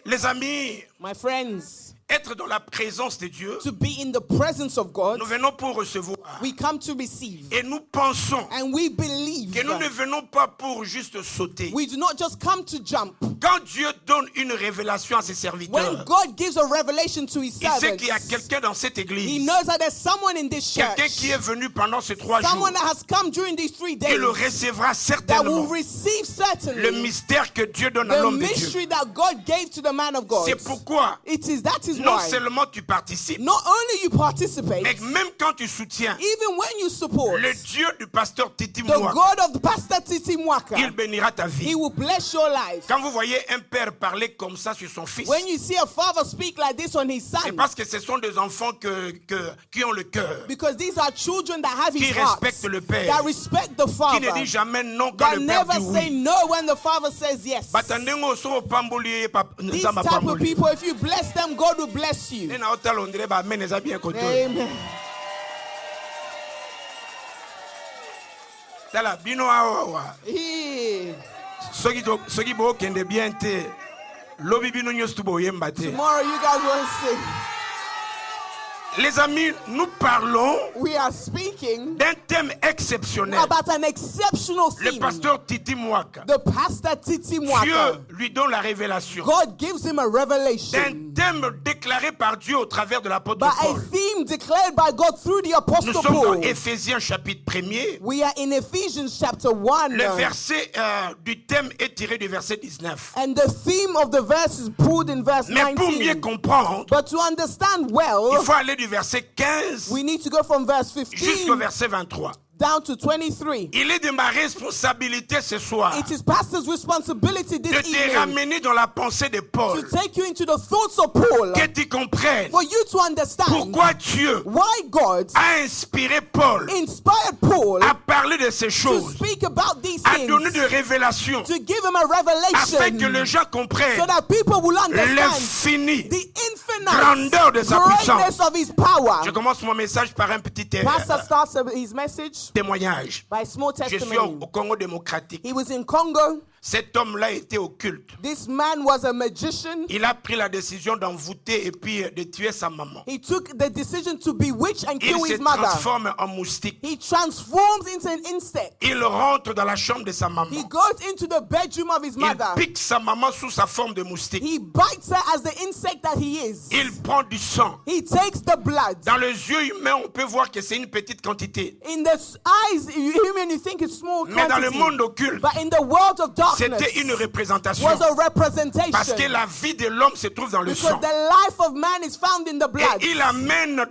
Les amis, My friends, être dans la présence de Dieu, to be in the presence of God, nous venons pour recevoir. we come to receive. Et nous pensons And we believe. que nous ne venons pas pour juste sauter. We do not just come to jump. Quand Dieu donne une révélation à ses serviteurs, When God gives a revelation to his il sait servants, qu'il y a quelqu'un dans cette he église, knows that there's someone in this quelqu'un church, qui est venu pendant ces 3 jours, someone that has come during these 3 qui days, le recevra that certainement. will receive Le certainly mystère que Dieu donne à the l'homme de Dieu. mystery that God gave to the man of God. C'est pourquoi That is non why seulement tu participes, not only you participate, mais même quand tu soutiens even when you support le Dieu du pasteur Titi the Mwaka, God of the Pastor Titi il Mwaka, bénira ta vie. he will bless your life. Quand vous voyez un père parler comme ça sur son fils, When you see a father speak like this on his c'est son, parce que ce sont des enfants qui ont le cœur, because these are children that have qui his heart, respectent le père, that respect the qui father, ne dit jamais non quand that le père never dit say oui. no when the father says yes. Batandengo so pamboli These type of people, if you bless them, God will bless you. Amen. Tala bino awa. Yeah. Soki bo kende bien te. Lobi bino nyos tu bo yemba te. Tomorrow you guys will sing. Les amis, nous parlons We are speaking d'un thème exceptionnel. about an exceptional Le theme. pasteur Titi Mwaka, The Pastor Titi Mwaka. Dieu lui donne la révélation God gives him a d'un revelation thème déclaré par Dieu au travers de l'apôtre by a Paul. theme declared by God through the Nous Apostle sommes dans Paul. Éphésiens chapitre 1er. We are in Ephesians chapter 1. Le verset du thème est tiré du verset 19. And the theme of the verse is pulled in verse Mais pour mieux 19. comprendre, But to understand il well, faut aller du verset 15 we need to go from verse jusqu'au 15 verset 23. down to 23. Il est de ma responsabilité ce soir It is pastor's responsibility de this te evening ramener dans la pensée de Paul. to take you into the thoughts of Paul, Que tu comprennes for you to understand pourquoi Dieu why God a inspiré Paul inspired Paul à parler de ces to choses, speak about these à donner things, des révélations, to give him a afin que revelation, les gens comprennent so that people will understand l'infini the infinite grandeur de sa greatness puissance. of his power. Je commence mon message par un petit Pastor starts his message témoignage. by a small Je suis testimony. au Congo démocratique. He was in Congo. Cet homme-là était occulte. This man was a magician. Il a pris la décision d'envoûter et puis de tuer sa maman. He took the decision to bewitch and Il kill se his mother. transforme en moustique. He transforms into an insect. Il rentre dans la chambre de sa maman. He goes into the bedroom of his Il mother. pique sa maman sous sa forme de moustique. He bites her as the insect that he is. Il prend du sang. He takes the blood. Dans les yeux humains, on peut voir que c'est une petite quantité. In the eyes, human, you think it's small Mais dans le quantity. monde occulte, But in the world of darkness, c'était une représentation. was a representation. Parce que la vie de l'homme se trouve dans le Because sang. the life of man is found in the blood. Et il amène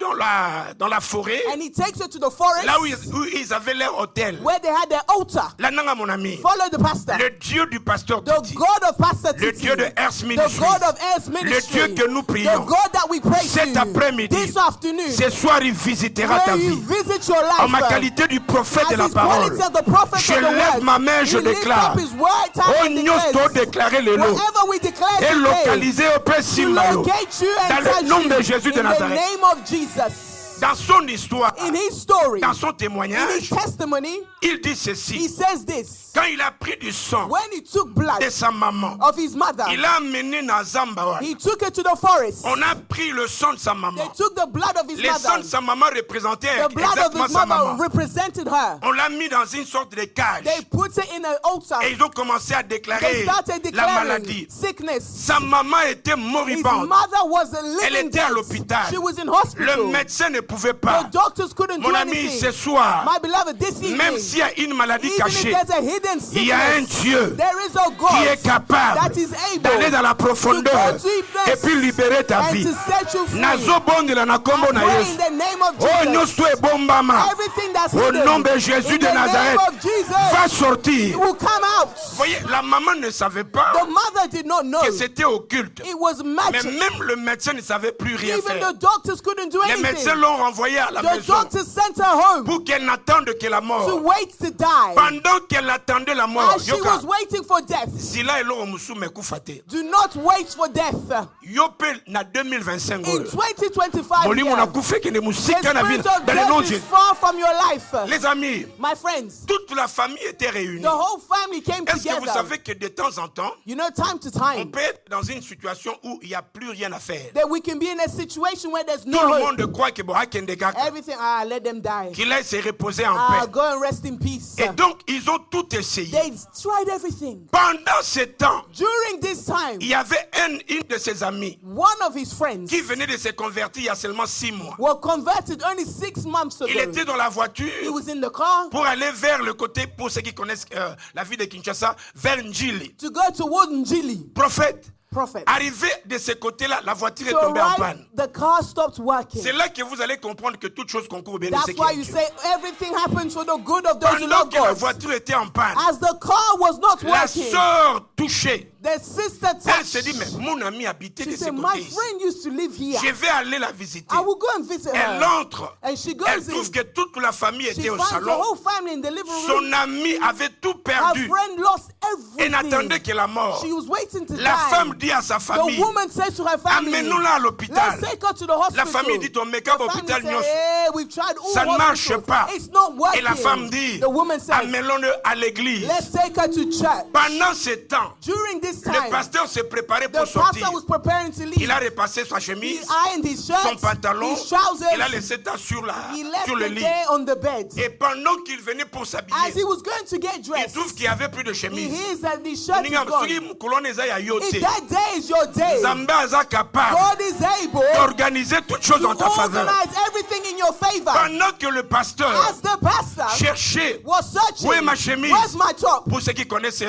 dans la forêt, And he takes it to the forest là où ils avaient leur hôtel. where they had their altar. Là, nanga, mon ami, Follow the pastor. le Dieu du pasteur The Titi, God of Pastor le Titi. Dieu de Earth The Ministries, God of Earth le Ministry. Dieu que nous The prions, God that we pray cet to. après-midi, This afternoon. ce soir, il visitera ta Where you vie. visit your life. En ma qualité du prophète de As la his parole, quality of the prophet je of the lève word. ma main, je He lifts déclare. up his word time Oh, and nous to declares. déclarer le lot. Whatever we declare Et today, localiser au to Pessimalo. locate you Dans and le touch nom you de Jésus de in the Nazareth. name of Jesus. Dans son histoire, In his story, dans son in his témoignage, testimony, il dit he ceci. says this. Quand il a pris du sang When he took blood de sa maman, of his mother, il l'a amené dans Zambawa. he took it to the forest. On a pris le sang de sa They maman. took the blood of his Le sang de mother. sa maman représentait The blood of exactement his sa mother maman. represented her. On l'a mis dans une sorte de cage. They put it in an altar. Et ils ont commencé à They déclarer started la declaring maladie. sickness. Sa maman était His moribonde. mother was a Elle living était à dead. l'hôpital. She was in Le hospital. médecin ne pouvait The pas. doctors couldn't Mon do ami, anything. ce soir, My beloved, this même evening, s'il y a une maladie even if cachée, there's a hidden il y a un sickness, Dieu there is a qui est God capable that is d'aller able dans la profondeur to go deep et puis libérer ta and vie. to set you free. Nazobondela na kombo I na pray in Yesu. the name of Oh, Jesus. nyonso ebombama. Everything that's Au hidden nom de Jésus in de the Nazareth, name of Jesus va sortir. will come out. Voyez, la maman ne savait pas The mother did not know. que c'était occulte. It was Mais magic. même le médecin ne savait plus rien Even faire. the doctors couldn't do Les médecins anything. l'ont l'ont renvoyée à la The maison doctor sent her home pour qu'elle n'attende que la to mort. wait to die. Pendant qu'elle attendait la mort, As she was waiting for death, Zila et Loro Moussou me koufate. do not wait for death. Yope na 2025. In 2025, Moli mona the koufe kene musika na spirit vie of dans les noms de death is Jésus. far from your life. Les amis, My friends, toute la famille était réunie. the whole family came Est-ce que vous together. savez que de temps en temps, You know, time to on time, peut être dans une situation où il n'y a plus rien à faire. that we can be in a situation where there's Tout no le hope. monde croit que Bora Kendega, Everything, let them die. qu'il aille se reposer en paix. Go and rest in peace. Et donc, ils ont tout essayé. They tried everything. Pendant ce temps, During this time, il y avait une de ses amis one of his friends qui venait de se convertir il y a seulement 6 mois. were converted only 6 months Il ago. était dans la He voiture was in the car pour aller vers le côté, pour ceux qui connaissent la ville de Kinshasa, vers Njili. to go toward Njili. Prophète, Prophet. arrivé de ce côté-là, la voiture est To tombée en arrive, panne. the car stopped working. C'est là que vous allez comprendre que toute chose concourt au bien de That's ceux qui why aiment you Dieu. say everything happens for the good of those who Pendant love que la God. voiture était en panne, As the car was not la working, sœur touchée, the sister elle s'est dit, mais touched. mon ami habitait de She ce said, my côté ici. friend used to live here. Je vais aller la visiter. I will go and visit Elle her. entre. And she goes Elle trouve in. que toute la famille She était au finds the salon. whole family in the living room. Son ami avait tout Her perdu friend lost et n'attendait everything. que la mort. She was waiting to La femme die. dit à sa The famille, woman said to her family, amène-nous-la à l'hôpital. let's take her to the hospital. La famille dit, on me cap The family hôpital said, nyonso. hey, we've tried all Ça ne marche hospitals. pas. It's not working. Et la femme dit, The woman says, amène-le à l'église. let's take her to church. Pendant ce temps, During this le time, pasteur se préparait the pour sortir. pastor was preparing to leave. Il a repassé sa He chemise, ironed his shirt, son pantalon. his trousers. Il a laissé ça sur He left le it lit. there on the bed. Et pendant qu'il venait pour As s'habiller, he was going to get il dressed, trouve qu'il n'y avait plus de he chemise. hears that the shirt is Ninga gone. soki mokolo eza ya yo If te, that day is your day, Nzambe aza capable God is able d'organiser toutes choses to en ta faveur. organize everything in your favor. Pendant que le pasteur As the pastor cherchait was searching, où est ma chemise, where's my top? pour ceux qui connaissent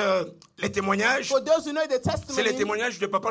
les témoignages, For those who know the c'est les testimony, témoignages de Papa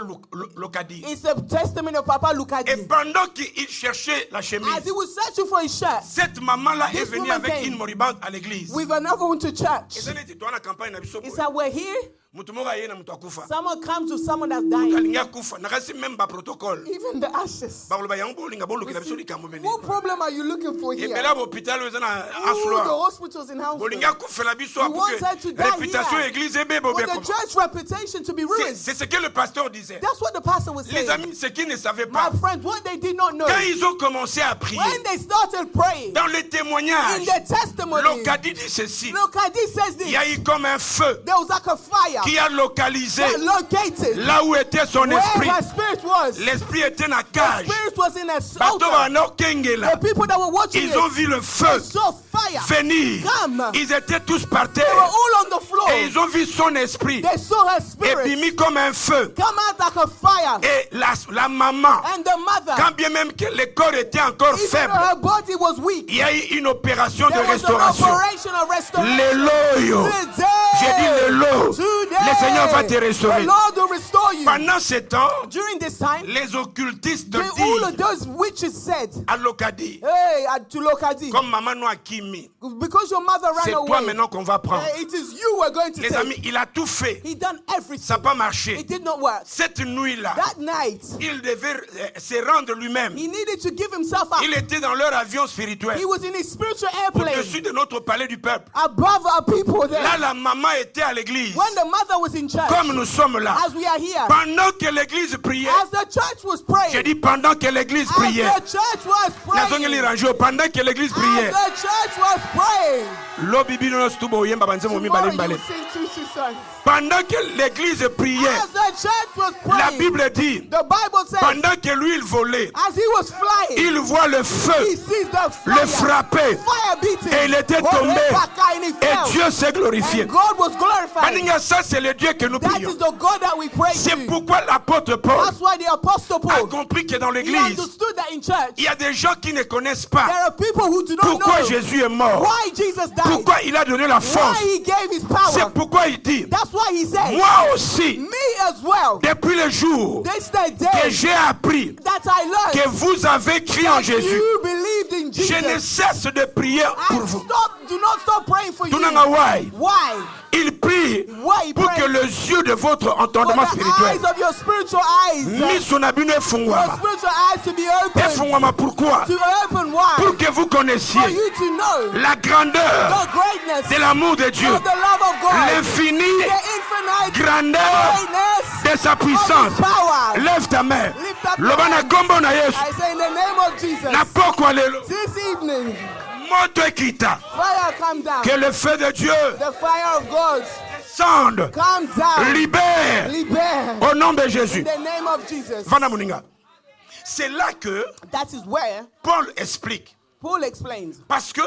Lokadi. it's a testimony of Papa Et Lukadi. pendant qu'il cherchait la As chemise, he was searching for his shirt, cette maman-là est This venue woman avec came une moribande à l'église. with another one to church. Eza neti toa na campagne na biso He boye. said, we're here. Mutu moko aye na mutu akufa. Someone comes to someone that's dying. Alingi akufa. Nakasi même ba protocole. Even the ashes. Bakoloba yango bolinga bolukila biso likambo mene. What problem are you looking for here? Ebela hôpital eza na Ooh, the Asloa. hospitals in house. Bolingi akufela biso You pour want her que to die réputation here. église ebe For bobe the comme. church reputation to be ruined. C'est ce que le pasteur disait. That's what the pastor was Les saying. amis, ce qu'ils ne savaient My pas, friend, what they did not know, quand ils ont commencé à prier, when they started praying, dans les in témoignages, the testimony, Lokadi dit ceci. look, Adi says Il y a this. eu comme un feu There was like a fire qui a localisé that located là où était son where esprit. her spirit was. L'esprit était dans la The cage. spirit was in a Bateau altar. Bano Kengela. The people that were watching Ils ont it vu le feu saw fire. venir. Come. Ils étaient tous par They were terre. all on the floor. Et ils ont vu son esprit They saw her spirit épimi comme un feu. come out like a fire. Et la maman, And the mother, quand bien même que le corps était encore even faible, though her body was weak, il y a eu une opération de there was an restauration. operation of restoration. L'éloyo. Today, J'ai dit l'élo. today, Le Seigneur va te restaurer. the Lord will restore you. Pendant ce temps, During this time, les occultistes all of disent those witches said, à Lokadi, hey, to Lokadi, comme maman nous a kimi, because your mother c'est ran toi away, maintenant qu'on va prendre. it is you we're going to Les take. amis, il a tout fait. He done Ça everything. n'a pas marché. It did not work. Cette nuit-là, That night, il devait se rendre lui-même. he needed to give himself up. Il était dans leur avion spirituel, He was in his spiritual airplane au-dessus de notre palais du peuple. above our people there. Là, la maman était à l'église, When the mother was in church, comme nous sommes là. as we are here, Pendant que l'église priait, as the church was j'ai praying, dit pendant que l'église as priait, the church was nazongi praying, liranjo, pendant que l'église as priait, the church was praying, lobi bino no stubo oyemba banze mo tomorrow mibale you mbale. sing 2 songs. Pendant que l'église priait, As the church was la praying, Bible dit, the Bible says, pendant que lui il volait, as he was flying, il voit le he feu sees the le fire, frapper fire beating, et il était tombé and he et fell. Dieu s'est glorifié. And God was glorified. Maninga, ça c'est le Dieu que nous That prions. is the God that we pray C'est to. pourquoi l'apôtre Paul That's why the Apostle a Paul, compris que dans he l'église, understood that in church, il y a des gens qui ne connaissent pas there are people who do not pourquoi know Jésus est mort, why Jesus died, pourquoi il a donné la why force. he gave his C'est power. pourquoi il dit, That's why he said, moi aussi, me as well, depuis le jour this the que day j'ai appris that I learned que vous avez crié en that Jésus, you believed in je ne Jesus. cesse de prier pour And vous. do not stop praying for you. Tunanga why? Why? Il prie Why he pour prays? que les yeux de votre For entendement the spirituel eyes of your spiritual eyes. Misonabino Your efungwama. spiritual eyes to be open. Efungwama pourquoi? To open wide. Pour que vous For connaissiez you to know la grandeur the greatness de l'amour de Dieu, of the love of God. l'infinie The infinite grandeur greatness de sa puissance. of his power. Lève ta main. Lift up your Lobana hands. kombo na Yesu. I say in the name of Jesus. Na poko lelo. This evening, Moto ekita. fire come down. Que le feu de Dieu The fire of God descende, come down. libère Libère. au nom de In Jésus. the name of Jesus. Vana Muninga. C'est là que That is where Paul explique. Paul explains. Parce que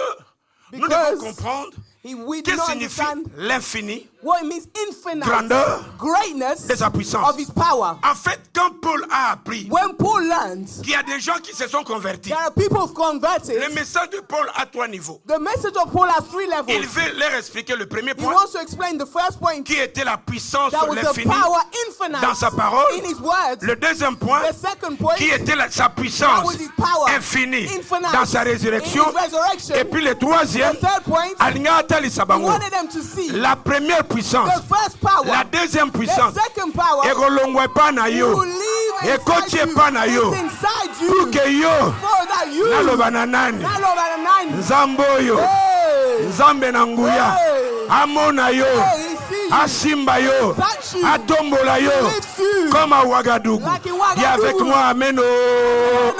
nous Because devons comprendre We do qu'est-ce not que signifie understand l'infini what it means infinite grandeur greatness de sa puissance. of his power. En fait, quand Paul a appris When Paul learns, qu'il y a des gens qui se sont convertis, there are people who've converted. le message de Paul a 3 niveaux. The message of Paul has 3 Il levels. veut leur expliquer le premier He point, wants to explain the first point, qui était la puissance that de was the l'infini power infinite dans sa parole. in his words. Le deuxième point, The second point, qui était sa that puissance was his power infinie infinite dans sa in résurrection. his resurrection. Et puis le troisième, The third point, Alinga Atali he Sabango, wanted them to see la première puissance, the first power, la deuxième the puissance, second power, ekolongwe pa na will yo, live ekotie inside you. pa na yo, It's inside you. pour que yo For that you, naloba na nani, not over the nine. nzambe oyo, Hey, nzambe na nguya, hey, amona yo, hey, he sees you. asimba yo, Touch you. atombola yo, Lifts you. comme à Ouagadougou. Like in Ouagadougou. Dis avec moi, amen. Oh.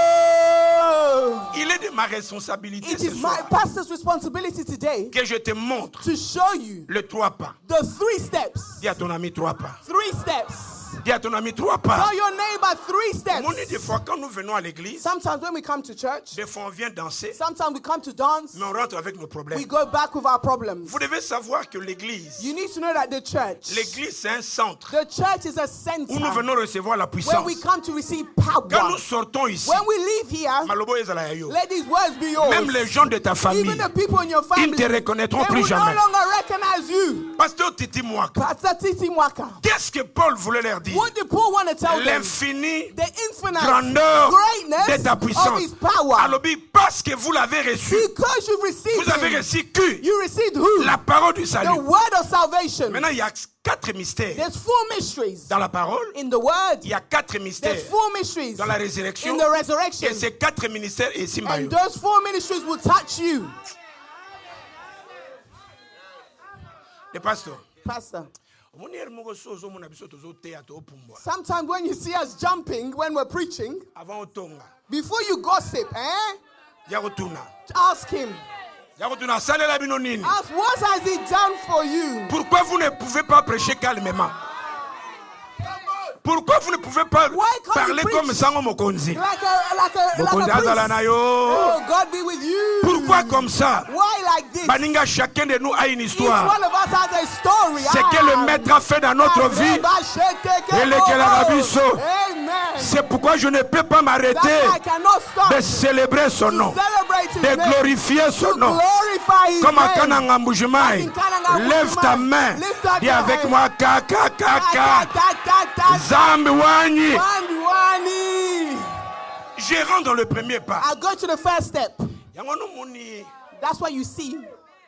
No. Il est de ma responsabilité It ce is my soir pastor's responsibility today que je te montre to show you le 3 pas. the 3 steps. Dis à ton ami 3 pas. 3 steps. Dis à ton ami 3 pas. Tell your neighbor 3 Mon des steps. fois, quand nous venons à l'église, Sometimes when we come to church, des fois on vient danser, sometimes we come to dance, mais on rentre avec nos problèmes. we go back with our problems. Vous devez savoir que l'église, You need to know that the church c'est un centre is a où nous center venons recevoir la where puissance. we come to receive Quand power. nous sortons ici, When we leave here, Malobo ezala ya yo. let these words be yours. Même les gens de ta famille, Even the people in your ils family, ne te reconnaîtront they plus will no jamais. longer recognize you. Pasteur Titi Mwaka, Pastor Titi Mwaka. qu'est-ce que Paul voulait leur dire? What did Paul want to tell them? L'infini The infinite grandeur greatness de ta of puissance. his power. Alobi, parce que vous l'avez reçu, Because you've received vous avez him, reçu que you received who? la parole du The salut. word of salvation. Maintenant, il y a 4 mystères. There's 4 mysteries Dans la parole, in the word. il y a 4 mystères. There's 4 mysteries Dans la résurrection, in the resurrection. et ces 4 ministères et And Simbayo. those 4 ministries will touch you. Le pasteur. Pastor, Omoni moko sozo mona biso tozo teya to pumbwa. sometimes when you see us jumping when we're preaching, Avant otonga. before you gossip, Ya kotuna. ask him. Ya kotuna salela bino nini? Ask, what has he done for you? Pourquoi vous ne pouvez pas prêcher calmement? Pourquoi vous ne pouvez pas Why can't parler you comme preach Sango Mokonzi? Like a Mokonzi azala na priest. yo. Oh, God be with you. Pourquoi comme ça? Why like this? Baninga, chacun de nous a une Each histoire. one of us has a story. Ce que le maître a fait dans notre vie, Amen. c'est pourquoi je ne peux pas That's m'arrêter why I cannot stop de célébrer son to nom, celebrate his de name, glorifier son to nom. glorify his Comme à name. Kananga Mbujimai, lève ta main, dis avec moi, ka, ka, ka, ka, Zambi Wani. Wani. Je rentre dans le premier pas. I go to the first step. Yango no moni, That's why you see,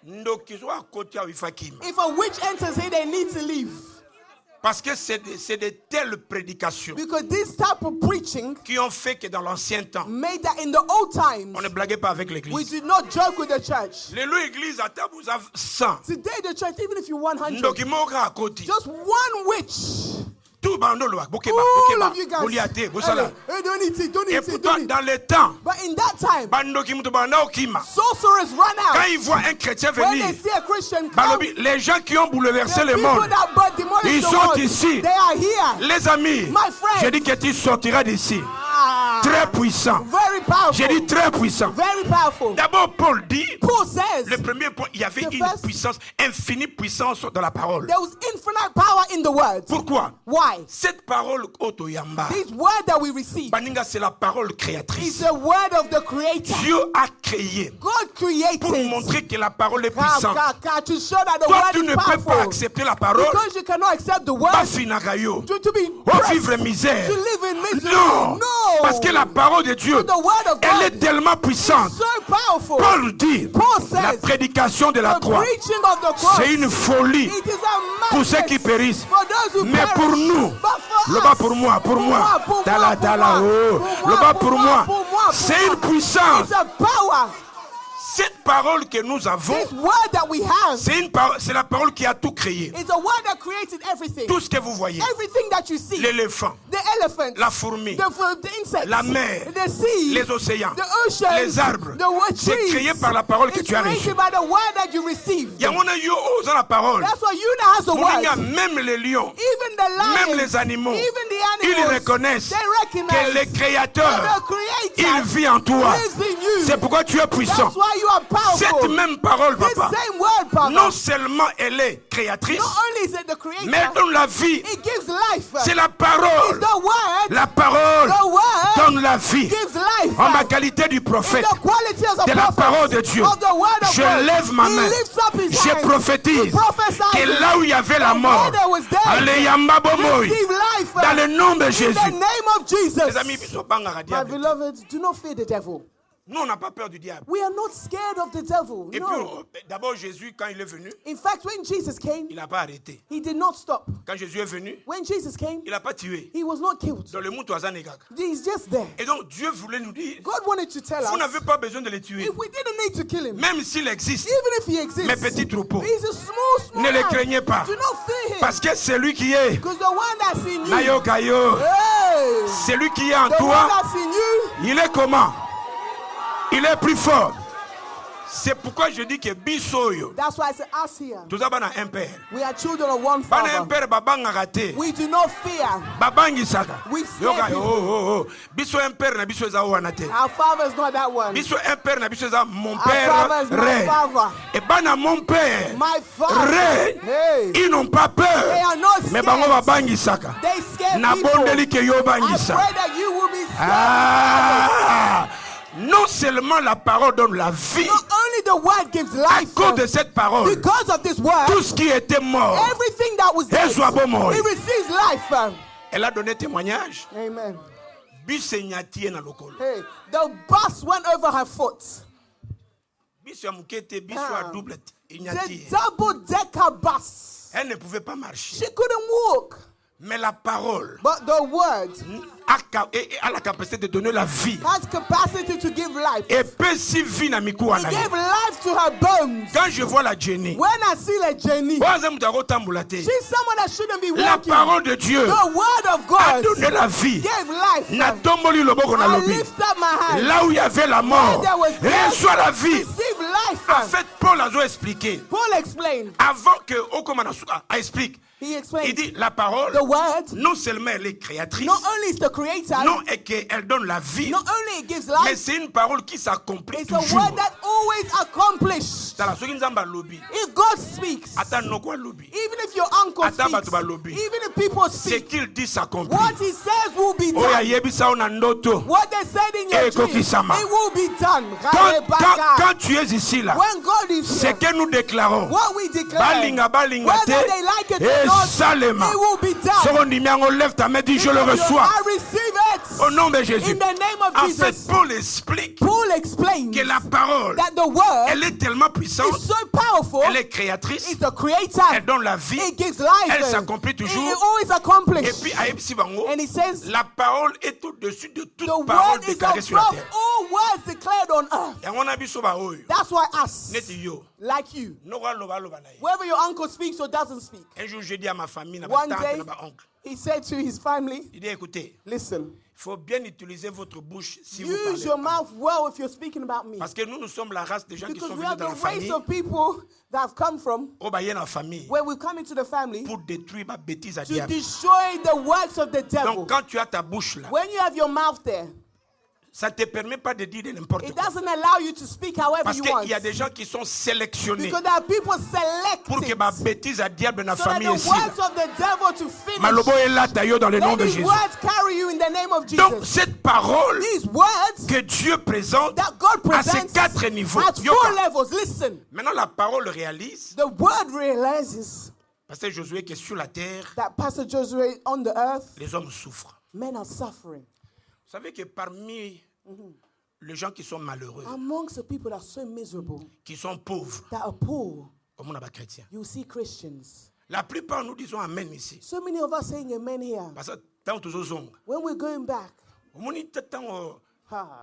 ndoki zo akoti awo ifakima. if a witch enters here, they need to leave. Parce que c'est de telles prédications Because this type of preaching qui ont fait que dans l'ancien temps, made that in the old times, on ne blaguait pas avec we l'église. did not joke with the church. Les lois églises à table vous avez 100. Today, the church, even if you're 100, Ndoki moka akoti. just one witch. Tout bandolo wa bokeba, All bokeba, of you guys. boliate, bosala. Hey, don't eat it, don't Et eat it, pourtant, don't eat it. dans le temps, But in that time, bandoki mutu banda okima. sorcerers run Quand out. ils voient un chrétien When venir, they see a Christian come, balobi, les gens qui ont bouleversé the le people monde, that brought demolished ils the sont world, ici. they are here. Les amis, My friends. j'ai dit que tu sortiras d'ici. Ah, Très puissant. very powerful. J'ai dit très puissant. Very powerful. D'abord, Paul dit, Paul says le premier point, il y avait The une first- puissance, infinie puissance dans la parole. there was infinite power in the word. Pourquoi? Why? Cette parole otoyamba, This word that we receive baninga, c'est la parole is créatrice. the word of the Creator. Dieu a créé God created pour montrer que la parole est puissante. to show that the Toi, word tu is ne peux pas powerful. accepter la parole. Because you cannot accept the word Pas finagayo. to be Oh, pressed, vivre misère. to live in misery. Non. No. Parce que la parole de Dieu, The word of elle God est tellement puissante. is so powerful. Paul dit, Paul says, la prédication de la the croix, preaching of the cross, c'est une folie it is a pour ceux qui madness périssent. for those who Mais perish. pour nous, But for le bas us, pour moi, pour moi, Tala, tala, oh. pour Le moi, bas pour pour moi, moi, pour moi, c'est une pour moi. puissance. It's a power. Cette parole que nous avons, This word that we have c'est la parole qui a tout créé. is a word that created everything. Tout ce que vous voyez, Everything that you see. l'éléphant, The elephant, la fourmi, the insects, la mer, the sea, les océans, the oceans, les arbres, the wood c'est trees. créé par la parole que It's tu as reçue. created by the word that you received. Il y a mon yo osant la parole. That's why you now has the word. Même les lions, Even the lions, même les animaux, even the ils animals, reconnaissent they que recognize le Créateur, that the il Creator vit en toi. lives in you. C'est pourquoi tu es puissant. That's why you are powerful. Cette même parole, This papa, same word, Papa, non seulement elle est créatrice, not only is it the Creator, mais elle donne la vie. it gives life. C'est la It's parole. the word. La parole The word donne la vie. gives life. En ma qualité du prophète, The qualities of de la prophet, parole de Dieu, of the word of je God. lève ma He main. lifts up his Je hands. prophétise He prophesies que là où il y avait la mort, where there was death, allez, yamba bomoy, receive life dans le nom de in Jésus. the name of Jesus. Les amis, ils sont pas en My diable. beloved, do not fear the devil. Nous, on n'a pas peur du diable. We are not scared of the devil. Et No. puis, d'abord, Jésus, quand il est venu, In fact, when Jesus came, il n'a pas arrêté. he did not stop. Quand Jésus est venu, When Jesus came, il n'a pas tué. he was not killed. Dans le monde, He's just there. et donc, Dieu voulait nous dire, God wanted to tell vous us, n'avez pas besoin de les tuer. if we didn't need to kill him, Même s'il existe, even if he exists, mes petits troupeaux, he's a small ne les man. craignez pas. Do not fear him. Parce que celui qui est, Because the one that's in you, Nayo Kayo, hey, celui qui est en the one toi, that's in you, il est comment? Il est plus fort. C'est pourquoi je dis que Bisoyo, that's why I say us here. tout ça, bana un père. We are children of one Bana un father. père, babanga raté. We do not fear. Babangi saka. We scare Yoka, people. oh. Biso un père, na biso eza wanate. Our father is not that one. Biso un père, na biso eza mon Our père, father is my ré. father. Et bana mon père, My father. ré. Hey. Ils n'ont pas They peur. are not Mais scared. bango babangi saka. They scare Na people. bondeli ke yo I bangi pray saka. that you will be scared. Ah! Non seulement la parole donne la vie, Not only the word gives à life, cause de cette parole, because of this word, tout ce qui était mort, everything that was dead, soit bon mort. it receives life. Elle a donné témoignage. Amen. Biso nyati na lokolo. Hey, the bus went over her foot. Biso ya mukete, biso ya double The nyati. double-decker bus. Elle ne pouvait pas marcher. She couldn't walk. Mais la parole But the word a la capacité de donner la vie. has capacity to give life. Et peut si vie na miku It wana. gave life to her bones. Quand je vois la Jenny, When I see like Jenny, waza mutako tambula te. she's someone that shouldn't be La walking. parole de Dieu The word of a God donné la vie. gave life. Na tomboli loboko na I lobi. lift up my hand. Là où il y avait la mort, Where there was death, reçoit la vie. receive life. En fait, Paul a expliqué. Paul explained. Avant que Okomana explique, He il explained. dit la parole, The word non seulement elle est créatrice, not only is the creator, non, et qu'elle donne la vie, not only it gives mais life, c'est une parole qui s'accomplit it's a toujours. word that always accomplished. Dans la soki nzamba lobby, If God speaks, ata noko lobby, even if your uncle Ata speaks, bato balobi. even if people ce speak, qu'il dit s'accomplit. what he says will be Oyo done. ayebisa o na ndoto. What they said in your dream, Ekokisama. it will be done. Quand tu es ici là, When God is ce here, que nous déclarons, what we declare, balinga te, whether they like it or et not, salema. it will be done. Soko ndimiango lève ta main, dis je le reçois. I receive it. Au nom de Jésus. In the name of En Jesus. fait, Paul explique Paul explains que la parole, that the word elle est tellement puissante, is so powerful. elle est créatrice, It's the creator. elle donne la vie, It gives life. elle s'accomplit toujours. It always accomplished. et puis à Epsi Bango, And he says, la parole est au-dessus de toute the parole word is déclarée sur la above terre. all words declared on earth. Et on a vu ça oyo. That's why us, Neti yo. like you, Noko aloba aloba na ye. whether your uncle speaks or doesn't speak, Un jour, j'ai dit à ma famille, na ba one tante, day na ba oncle, he said to his family, il dit écoutez, listen, il faut bien utiliser votre bouche si vous use your parlez. mouth well if you're speaking about me. Parce que nous sommes la race des gens qui Because sont we venus are dans the la race famille, of people that have come from au baye na famille, where we come into the family pour détruire ma bêtise à to diable. destroy the works of the devil. Donc quand tu as ta bouche là, When you have your mouth there, ça ne te permet pas de dire de n'importe it quoi. doesn't allow you to speak however Parce you qu'il want. y a des gens qui sont sélectionnés Because there are people pour que selected ma bêtise à diable dans la so that famille the ici. words of the devil to finish. Malobo est là taillot dans le nom Let de these Jésus. words carry you in the name of Donc Jesus. cette parole These words que Dieu présente that God à ces presents 4 niveaux. at 4 Yoka. levels. Listen, Maintenant la parole réalise, the word realizes parce que Josué qui est sur la terre, that Pastor Joshua on the earth, les hommes souffrent. men are suffering. Vous savez que parmi les gens qui sont malheureux, amongst the people that are so miserable, qui sont pauvres, that are poor, comme on a chrétien. you see Christians. La plupart nous disons amen ici. So many of us saying amen here. Parce que tant toujours zong. When we're going back,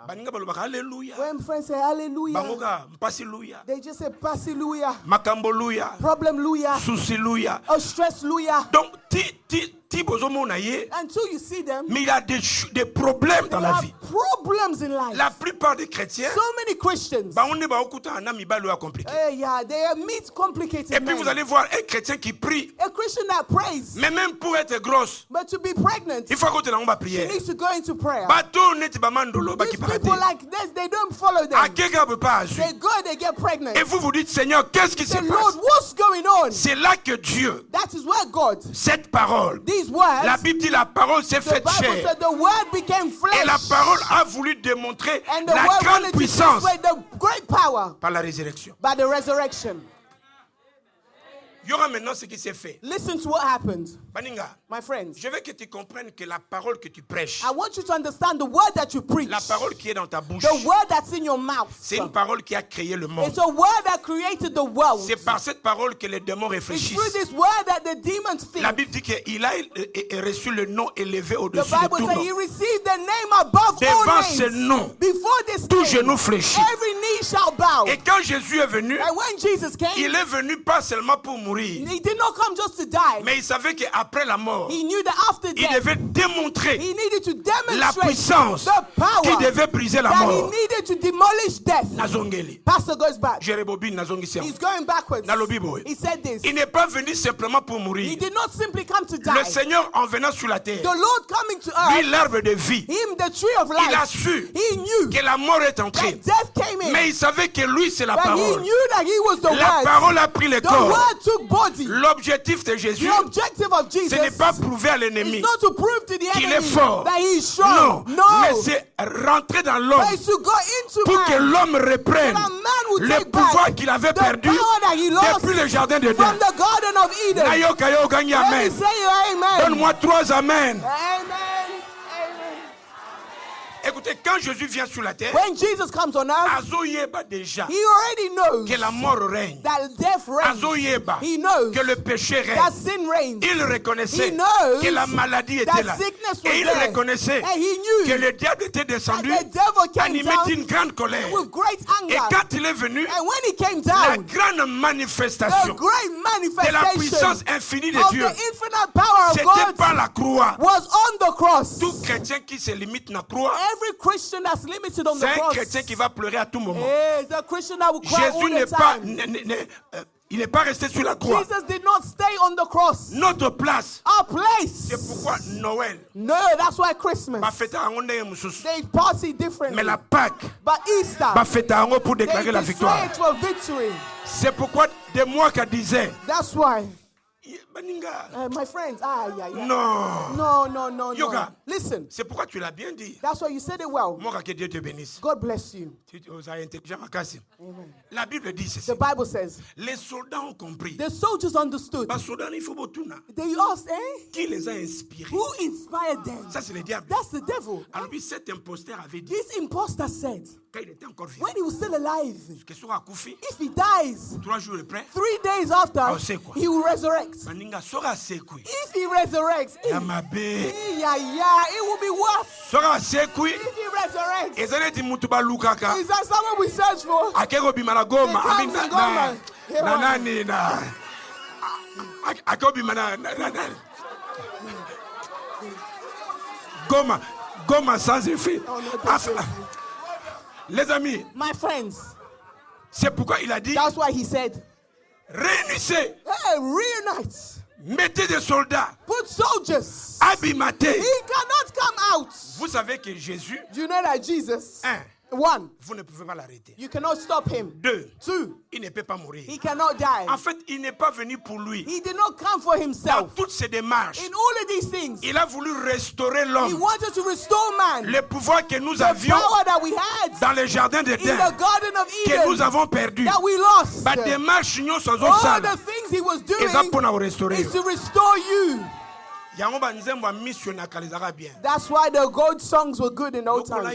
Baninga balobaka hallelujah. when friends say hallelujah, Bangoka mpasiluya. they just say pasiluya, Makamboluya. problemluya, Souciluya. or stressluya. Donc ti bozomona ye, Until you see them, mais il y a des problèmes dans there la are vie. problems in life. La plupart des chrétiens, So many Christians, baonde baokuta na mibalo ya compliqué. yeah, they meet complicated Et puis men. vous allez voir un chrétien qui prie, A Christian that prays, mais même pour être grosse, but to be pregnant, il faut que tu aies une she prière. needs to go into prayer. Bateau net bamandolo These baki people parate. like this, they don't follow them. Akeka peut pas assurer. They go, they get pregnant. Et vous dites, Seigneur, qu'est-ce qui se Say, Lord, passe? what's going on? C'est là que Dieu, That is where God, cette parole, these words, la Bible dit la parole s'est the faite Bible chair. said the word became Et la flesh. parole a voulu démontrer And the la word grande wanted to puissance display the great power par la résurrection. by the resurrection. Il y aura maintenant ce qui s'est fait. Listen to what happened, Baninga, my friends. je veux que tu comprennes que la parole que tu prêches, I want you to understand the word that you preach, la parole qui est dans ta bouche, the word that's in your mouth. c'est une parole qui a créé le monde. It's a word that created the world. C'est par cette parole que les démons It's réfléchissent. through this word that the demons think. La Bible dit qu'il a reçu le nom élevé The au-dessus de Bible tout said nom. he received the name above Devant all ce names. nom, Before this tout name, genou fléchit. every knee shall bow. Et quand Jésus est venu, And when Jesus came, il est venu pas seulement pour mourir, he did not come just to die. mais il savait qu'après la mort, He knew that after il death, devait démontrer he needed to la demonstrate puissance the power qui devait briser la that he mort. needed to demolish death. Nazongeli. Pastor goes back. Jérémobine nazongisi. He's going backwards. Nalobiboy. He said this. Il n'est pas venu simplement pour He mourir. did not simply come to die. Le Seigneur en venant sur la terre, The Lord coming to lui earth, l'arbre de vie, him the tree of il a life, su he knew que la mort est entrée. that death came in. Mais il savait que lui c'est la But he parole. knew that he was the La word. parole a pris le The corps. word took body. L'objectif de Jésus, The objective of ce Jesus n'est pas prouver à l'ennemi is not to prove to the qu'il enemy est fort. that he is strong. Non, mais c'est rentrer dans l'homme But it's to go into pour que man. l'homme reprenne So that man will le take pouvoir back qu'il avait the perdu power that he lost depuis le jardin de from Dieu. the Garden of Eden. Nayoka yo gagne Let me amen. say you amen. Donne-moi 3 amen. Amen. Amen. Écoutez, quand Jésus vient sur la terre, When Jesus comes on earth, Azoyeba déjà he already knows que la mort règne. that death reigns. Azoyeba He knows que le péché that règne. sin reigns. Il reconnaissait He knows que la maladie était that là. sickness was Et il there. reconnaissait And he knew que le diable était descendu, that the devil came animé down d'une grande colère. with great Et anger. quand il est venu, And when he came la down, grande the manifestation great de la manifestation puissance infinie de of Dieu, the infinite power of c'était par God la croix. was on the cross. Tout chrétien qui se limite à la croix, Every Christian that's limited on the c'est un cross chrétien qui va pleurer à tout moment. is a Christian that will cry all Jésus n'est the pas, time. il n'est pas resté sur la croix. Jesus did not stay on the cross. Notre place, Our place. c'est pourquoi Noël, No, that's why Christmas. ba fête yango ndenge mosusu. They party differently. Mais la Pâque, But Easter, ba fête yango pour they déclarer la display victoire. it for victory. C'est pourquoi des mois qu'elle disait, That's why, Baninga, my friends, yeah. non. No. Yoga. Listen, C'est pourquoi tu l'as bien dit. that's why you said it well. Moi, que Dieu te bénisse. God bless you. Tu es intelligent, Makassi. Amen. La Bible dit ceci. The Bible says, Les soldats ont compris. the soldiers understood. Les soldats, il faut botuna. They asked, Qui les a inspirés? who inspired them? Ça, c'est le diable. That's the devil. Alors, lui, cet imposteur avait dit, This imposter said, quand il était encore vivant, when he was still alive, que sera Koufi, if he dies, 3 jours après, 3 days after, Ah, c'est quoi? he will resurrect. Baninga sera sekui. If he resurrects, Yamabe. it will be worse. Sera sekui. If he resurrects, Ezaleti mutu balukaka. is that someone we search for? Akeko bimana goma. He comes in Goma. Na nani na. Akeko bimana na. Goma sans effet. Oh, no, that's crazy. Les amis, My friends, c'est pourquoi il a dit, that's why he said, réunissez, hey, reunite. mettez des soldats, Put soldiers. habimatez. He cannot come out. Vous savez que Jésus, Do you know that Jesus, 1, one, vous ne pouvez pas l'arrêter. you cannot stop him. 2, 2, il ne peut pas mourir. he cannot die. En fait, il n'est pas venu pour lui. He did not come for Dans himself. toutes ces démarches, In all of these things, il a voulu restaurer he l'homme. wanted to restore man. Le pouvoir que nous The avions power that we had dans le jardin in d'Éden, the Garden of que nous Eden avons perdu. that we lost. Ba démarche nyonso All azosala, the things he was doing eza mpona korestorer. is to restore you. That's why the gold songs were good in old times.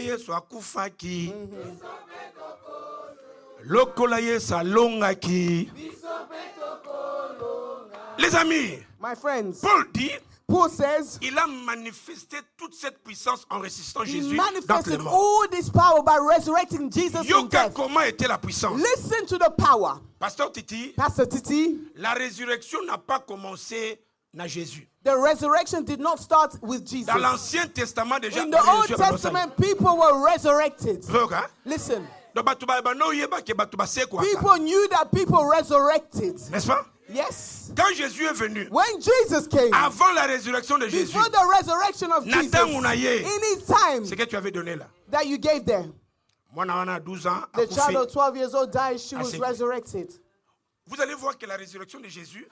Les amis, my friends, Paul says, il a manifesté toute cette puissance en ressuscitant Jésus he d'entre les manifested morts. all this power by resurrecting Jesus from Yoka, death. comment était la puissance? Listen to the power. Pasteur Titi, Pastor Titi, la résurrection n'a pas commencé dans Jésus. the resurrection did not start with Jesus. Dans l'Ancien Testament déjà, In the Old Testament, people were resurrected. Listen, people knew that people resurrected. N'est-ce pas? Yes. Quand Jésus est venu, When Jesus came, avant la résurrection de Jésus, before the resurrection of Jesus, in his time, ce que tu avais donné là. That you gave there, the child of 12 years old died, she was resurrected. Vous allez voir que la résurrection de Jésus,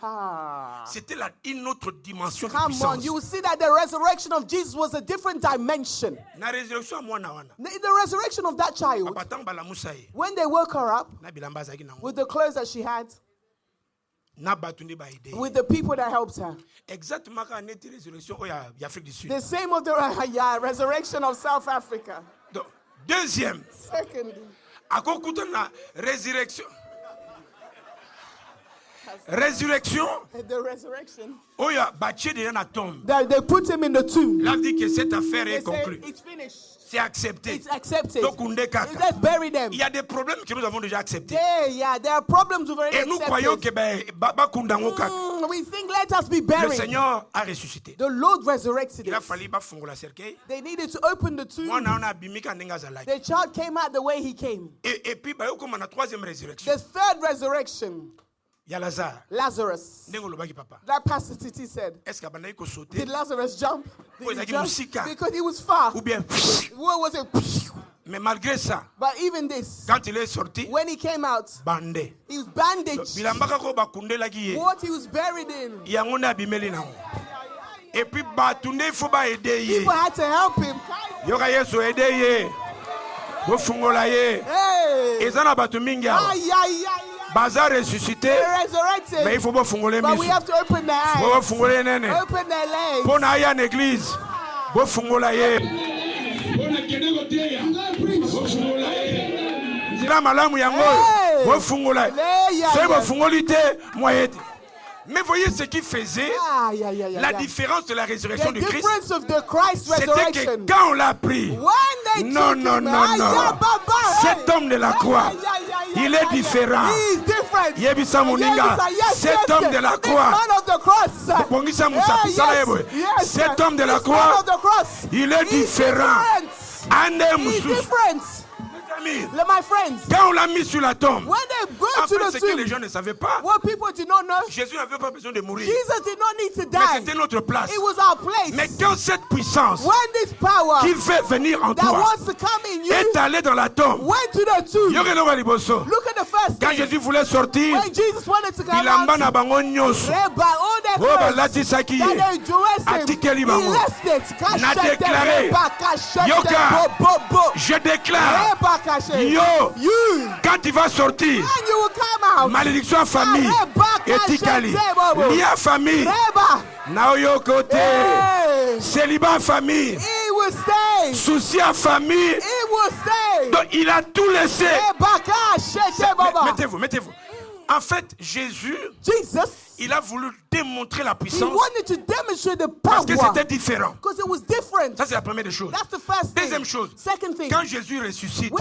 c'était une autre dimension de Come puissance. on, you will see that the resurrection of Jesus was a different dimension. The resurrection of that child, when they woke her up with the clothes that she had, with the people that helped her, the same of the resurrection of South Africa. Deuxième, Secondly, résurrection. The resurrection. Oh yeah, bâti déjà na tombe. They put him in the tomb. Là dit que cette affaire est They say conclue. it's finished. C'est accepté. It's accepted. Donc on décaque. Let's bury them. Il y a des problèmes que nous avons déjà acceptés. Yeah, there are problems we've already Et nous accepted. croyons que We think let us be buried. le Seigneur a ressuscité. The Lord resurrected Il a it. fallu bafungola cercueil. They needed to open the tomb. Moi na bimika ndenga zalaki. The child came out the way he came. Et puis ba yo comme na troisième résurrection. The third resurrection. Ya Lazarus. Ndengo lobaki papa. That Pastor Titi said. Est-ce que bandai ko sauter? Did Lazarus jump? Did he jump? Musika. Because he was far. Ou bien What was it? mais malgré ça, But even this, quand il est sorti, when he came out, bandé. he was bandaged. Bilambaka ko bakundelaki ye. What he was buried in. Yango na bimeli nango. Et puis batunde faut ba aider ye. People had to help him. Yoka Yesu aider ye. Bo fungola ye. Hey! Ezana batu mingi awa. Baza ressuscité. Resurrected. Mais il faut bo fungole But we miso. have to open their eyes. Bo fungole nene. Open their legs. Pona aya en église. Bo fungola ye. Pona kende koteya. Bo fungola ye. Nzira malamu yango. Bo fungola. C'est bo fungoli te moyete. Mais voyez ce qui faisait la différence de la résurrection de Christ. C'était que quand on l'a pris, non. Cet homme de la croix, il est différent. Yebisa Moninga, cet homme de la croix, cet homme de la croix, il est différent. My friends, quand on l'a mis sur la tombe, when they go en to fait, the ce que tomb, les gens ne savaient pas, what people did not know, Jésus n'avait pas besoin de mourir. Jesus did not need to Mais die. c'était notre place. It was our place. Mais quand cette puissance When this power qui fait venir en that toi wants to come in you est allée dans la tombe, went to the tomb, look at the first quand thing. Jésus voulait sortir, When Jesus wanted to come bilamba out, na bango nyonso they by all their oyo clothes balatisaki that ye they dressed him, atikeli he bango. left it. Na déclaré, Yoka, je déclare, yo, quand tu vas sortir, and you will come out. malédiction à famille, etikali, lia famille, na oyo côté, célibat à famille, He will stay. souci à famille, He will stay. donc il a tout laissé. Mettez-vous. Mettez-vous. En fait, Jésus, il a voulu démontrer la puissance parce que c'était différent. Ça, c'est la première des choses. Deuxième chose, quand Jésus ressuscite,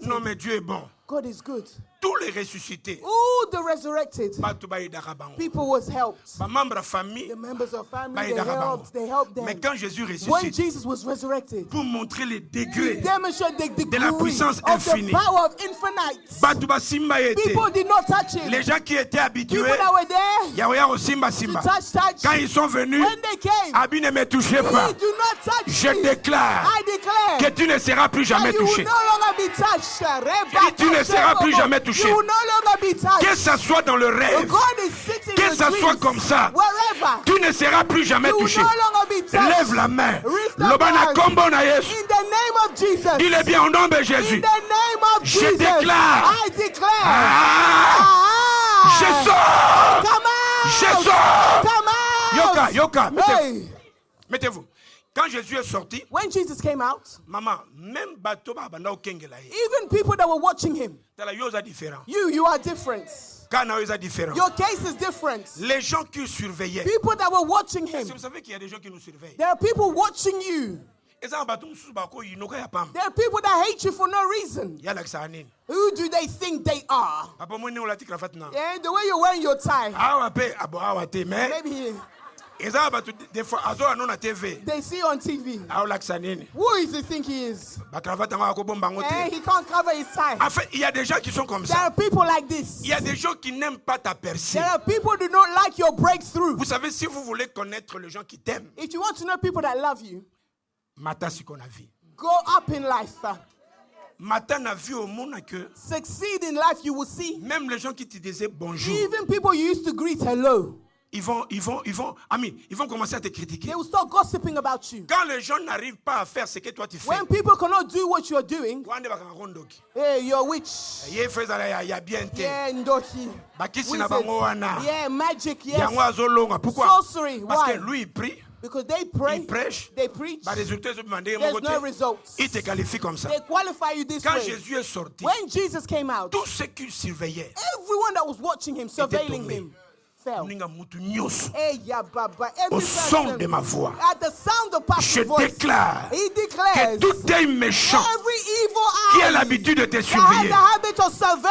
non mais Dieu est bon. God is good. Tous les ressuscités, All the resurrected people was helped. The members of family, they helped them. Mais quand Jésus When ressuscite, Jesus was resurrected, pour montrer les degrés demonstrate the degree de la puissance of the infinie, power of infinite. People did not touch him. les gens qui étaient habitués, People that were there to touch, quand ils sont venus, when they came, Abi ne me touchez pas. he do not touch Je me. déclare I declare que tu ne seras plus jamais that you will touché. no longer be touched. Tu ne seras plus jamais touché. You will no longer be touched. Que ça soit dans le rêve, God is sitting que in ça the soit dreams, comme ça, wherever. tu ne seras plus jamais You will touché. no longer be touched. Lève la main. Lift up Lobana your kombo na Yesu. In the name of Jesus. Il est bien au nom de In Jésus. the name of Je Jesus. déclare. I declare. Ah, je sors. Come on. Je sors. Come on. Yoka. Hey. Mettez-vous. Quand Jésus est sorti, when Jesus came out, maman, même bateau ba banda okengela ye. even people that were watching him, Tala yo za différent. you are different. Kana yo za différent. Your case is different. Les gens qui surveillaient. People that were watching him. Vous savez qu'il y a des gens qui nous surveillent. There are people watching you. There are people that hate you for no reason. Who do they think they are? Yeah, the way you're wearing your tie. Maybe they see on TV. Who is he think he is? He can't cover his tie. There are people like this. There are people who do not like your breakthrough. Vous savez, si vous voulez connaître les gens qui t'aiment, if you want to know people that love you, go up in life. Que succeed in life, you will see. Même les gens qui te disaient bonjour. Even people you used to greet hello. Ils vont commencer à te critiquer. They will start gossiping about you. Quand les gens n'arrivent pas à faire ce que toi tu fais. When people cannot do what you are doing. Hey, you're a witch. Yeah, ndoki. Yeah, magic, yes. Sorcery. Why? Lui, il prie. Because they pray, they preach, there's no results. They qualify you this way. When Jesus came out, everyone that was watching him, surveilling him, fell. Au son de ma voix, at the sound of Pastor's voice, he declares que tout œil méchant every evil qui a eye l'habitude de te surveiller,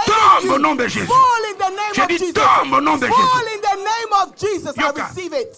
tombe au nom de Jésus. Fall in the name Je of dis Jesus. tombe au nom de Fall Jésus. in the name of Jesus. I receive it.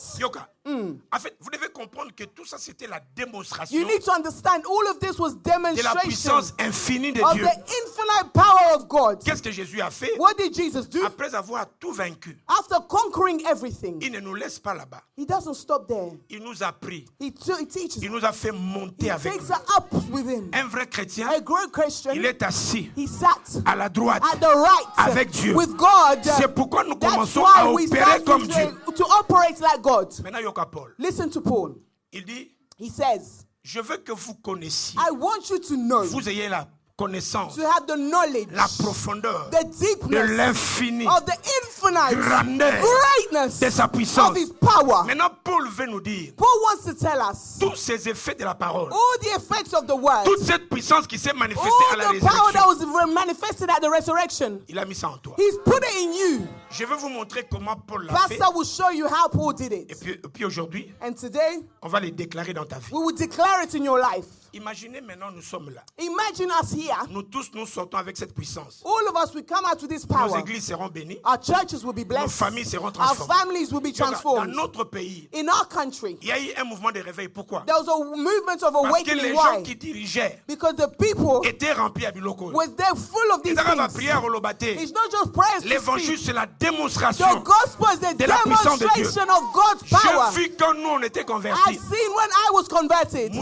En fait, vous devez comprendre que tout ça c'était la démonstration you need to understand all of this was de la demonstration puissance infinie de of Dieu. the infinite power of God. Qu'est-ce que Jésus a fait? What did Jesus do? Après avoir tout vaincu, after conquering everything, il ne nous laisse pas là-bas. He doesn't stop there. Il nous a pris. He teaches. Il nous a fait monter avec takes lui. her up with him. Un vrai chrétien, a great Christian, il est assis he sat à la droite at the right avec Dieu. With God. C'est pourquoi nous That's commençons why à we opérer comme Dieu. To operate like God. Maintenant, Yoka Paul. Listen to Paul. Il dit, he says, je veux que vous connaissiez. I want you to know. Vous ayez la connaissance, to have the knowledge, la profondeur, the deepness de l'infini, of the infinite grandeur, greatness de sa puissance. Of his power. Maintenant, Paul veut nous dire, Paul wants to tell us, tous ces effets de la parole, all the effects of the word, toute cette puissance qui s'est manifestée à la all the power that résurrection, was manifested at the resurrection, il a mis ça en toi. He's put it in you. Je vais vous montrer comment Paul l'a fait. Pastor will show you how Paul did it. Et puis aujourd'hui, and today, on va les déclarer dans ta vie. We will declare it in your life. Imaginez maintenant, nous sommes là. Imagine us here. Nous tous, nous sortons avec cette puissance. All of us will come out with this power. Nos églises seront bénies. Our churches will be blessed. Nos familles seront transformées. Our families will be transformed. Dans notre pays, in our country, il y a eu un mouvement de réveil. Pourquoi? There was a movement of awakening. Parce que les gens qui dirigeaient because the people étaient remplis à Biloko. Was there full of these things. It's not just prayers. L'évangile, c'est la démonstration the gospel is the de la puissance de Dieu. Of God's power. J'ai vu quand nous on était convertis. I've seen when I was converted.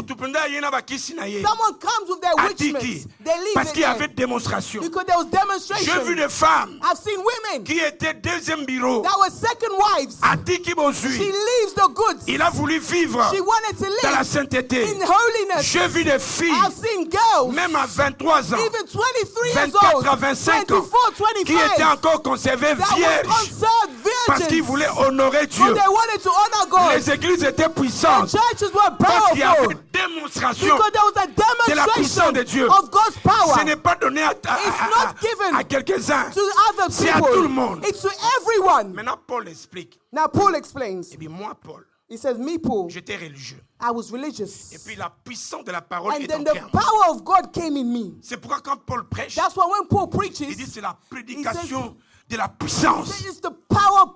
Someone comes with their witchments. They leave parce qu'il y avait démonstration. Because there was demonstration. J'ai vu des femmes I've seen women qui étaient deuxième bureau. That were second wives. She leaves the goods. Il a voulu vivre She wanted to live dans la sainteté. In holiness. J'ai vu des filles I've seen girls, même à 23 ans, even 23 24 years à 25 24, ans, 25, qui étaient encore conservées vierges parce qu'ils voulaient honorer Dieu. Les églises étaient puissantes parce qu'il y avait une démonstration de la puissance de Dieu. Ce n'est pas donné à quelques-uns, c'est à tout le monde. Maintenant, Paul explique. Now Paul explains. Et puis moi, Paul, he says, me, Paul, j'étais religieux. I was religious. Et puis la puissance de la parole and est then en the power of God came in me. C'est pourquoi quand Paul prêche, that's why when Paul preaches, il dit c'est la prédication de la puissance. It's the power of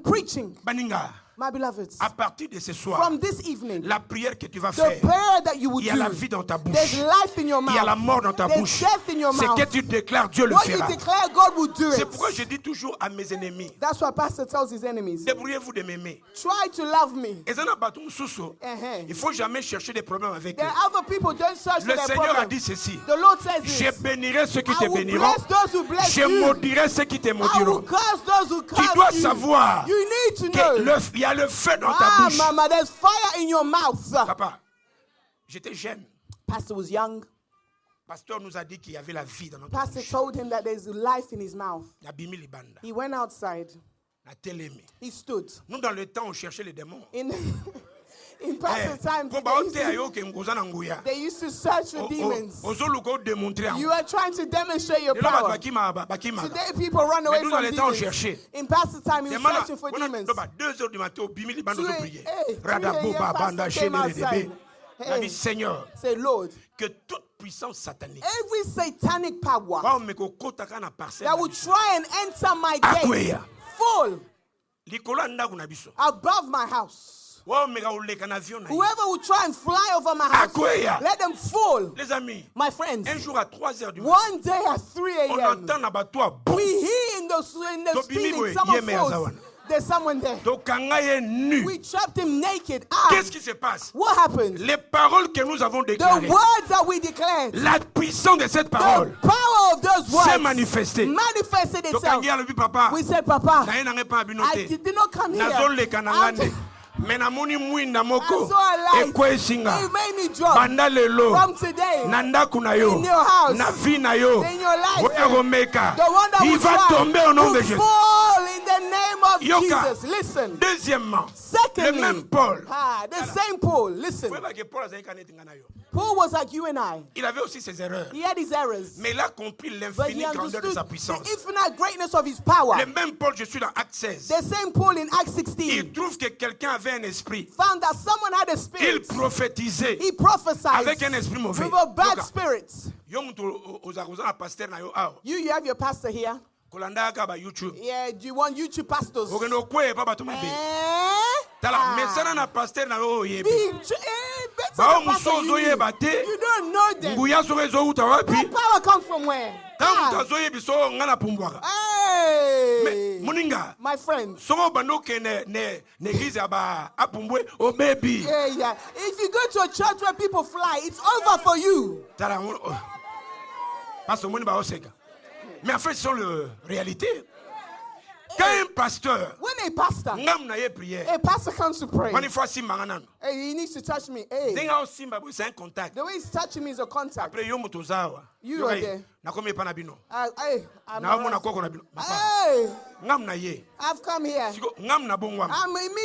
preaching. Baninga. My beloved, à partir de ce soir, from this evening, la prière que tu vas the faire, prayer that you will il y a la vie dans ta bouche, there's life in your mouth, il y a la mort dans ta bouche. Death in your ce mouth. que tu déclares, Dieu le What fera. you declare, God will do it. C'est pourquoi je dis toujours à mes ennemis, that's why Pastor tells his enemies, débrouillez-vous de m'aimer. Try to love me. Il faut jamais chercher des problèmes avec there eux. Are other people, don't search le for Seigneur their a dit ceci, the Lord says this, je bénirai ceux qui te béniront, bless je maudirai ceux qui te maudiront. Tu dois savoir you need to qu'il y a le feu dans ta bouche. Mama, there's fire in your mouth. Papa, j'étais jeune. Pastor was young. Pasteur nous a dit qu'il y avait la vie dans notre Pastor bouche. told him that there's life in his mouth. He went outside. He stood. Nous, dans le temps, on cherchait les démons. In past times, they used to search for demons. You are trying to demonstrate your power. Today, people run away from demons. In past time, you were searching for demons. 2 a.m. Seigneur, say, Lord, que toute puissance satanique, every satanic power that would try and enter my gate, fall above my house. Whoever will try and fly over my house, let them fall. Les amis, my friends, un jour à 3 heures du matin, one day at 3 on a.m., entend abattoir. We hear in the ceiling, someone falls. There's someone there. We trapped him naked. Qu'est-ce qui se passe? What happened? Les paroles que nous avons déclarées, the words that we declared, la puissance de cette parole, the power of those words s'est manifestée. Manifested itself. We said, Papa, I did not come here. Menamoni mwinda moko ekwesinga banda lelo from today nanda kuna yo in your house, na vie na yo in your life, il va tomber au nom de Jésus. Fall in the name of Yoka. Jesus. Listen. Deuxièmement, secondly, le même Paul, the same Paul. Listen. Paul was like you and I. Il avait aussi ses erreurs. He had his errors. Mais il a compris l'infinie grandeur de sa puissance. The infinite greatness of his power. Le même Paul, je suis dans Acte 16. The same Paul in Acts 16. Il trouve que quelqu'un avait un esprit. Found that someone had a spirit. Il prophétisait. He prophesied avec un esprit mauvais. With a bad spirit. You have your pastor here. YouTube. Yeah, do you want YouTube pastors? You don't know them. That power comes from where? Hey, my friend. Yeah. If you go to a church where people fly, it's over for you. Mais en fait, c'est la réalité. Quand un pasteur, when a pastor comes to pray, hey, he needs to touch me. Hey. C'est un contact. The way he's touching me is a contact. Après, you are there. Hey, I've come here. I'm me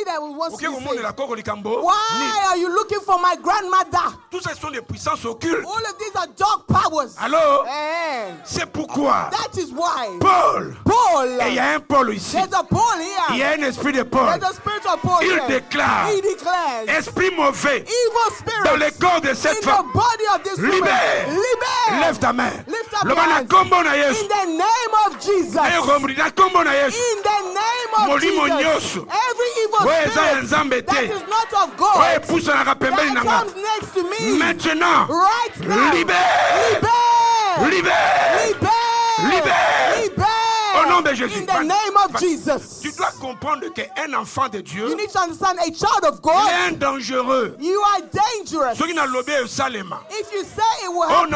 that wants to say, why are you looking for my grandmother? Tout ça sont des puissances occultes. All of these are dark powers. Alors, hey. C'est pourquoi that is why Paul, et il y a un Paul ici. There's a Paul here. Il y a un esprit de Paul. There's a spirit of Paul il here. déclare, he declares, esprit mauvais evil spirit dans le corps de cette femme. The body of this libère. Libère. Lève ta main. Lift up your hands. In the name of Jesus. In the name of Jesus. Every evil spirit that is not of God that comes next to me maintenant, right now. Libère. Au nom de Jésus. In the name of Jesus. Tu dois comprendre qu'un enfant de Dieu, you need to understand a child of God, est dangereux. You are dangerous. If you say it will happen.